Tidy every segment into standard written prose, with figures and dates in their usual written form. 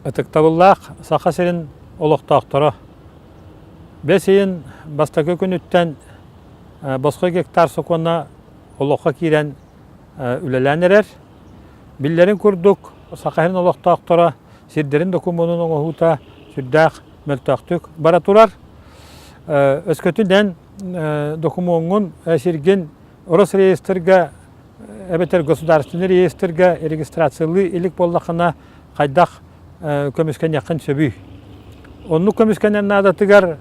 Ытыктабыллах саха серин олоқтақтары. Бесейін бастакы күніттен босқа гектар соқуына олоққа кейрен үлелән әрер. Биллерін күрдік саха серин олоқтақтары сирдерін документын оңығута сүрдәқ мөлтақтық бара турар. Өскөтінден документын әсірген орыс реестрге, әбетер государственный реестрге регистрациялы елік болдақына қайдақ көміскен яқын сөбүй. Онны көміскенен надатыгар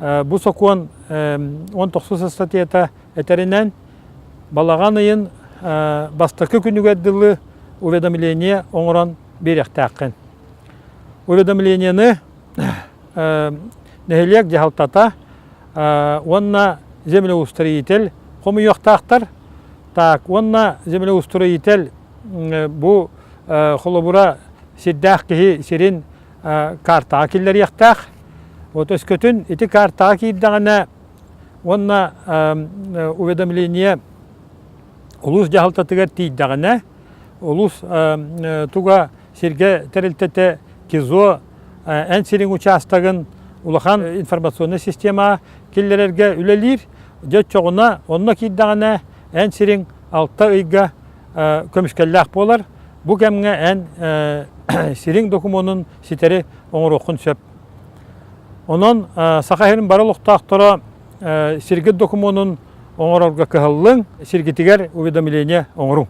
бұл соқуын 19 статьята әтерінен балаған айын бастықы күнігәдділі уведомление оңыран беректәқін. Уведомлениені нәхелек жағалтата, онна землеустроитель қомыйоқтақтар, онна землеустроитель бұл қолыбыра сирдәқ кеге сирин карта келер яқтақ. Вот өскөтін эти карта кейддағына онна уведомление улус жағалтатығар тейддағына улус туға сирге тәрілтеті кизо ән сирин участағын улахан информационный система келлерерге үлелер жет жоғына онна кейддағына ән сирин алтта ұйға көмішкелләқ болар. Бұл кәміңе ән сирин документын ситері оңыр оқын сөп. Онын сақайырын барылықтақтыра сиргет документын оңыр орға кығылың, сиргетігер уведомление оңыру.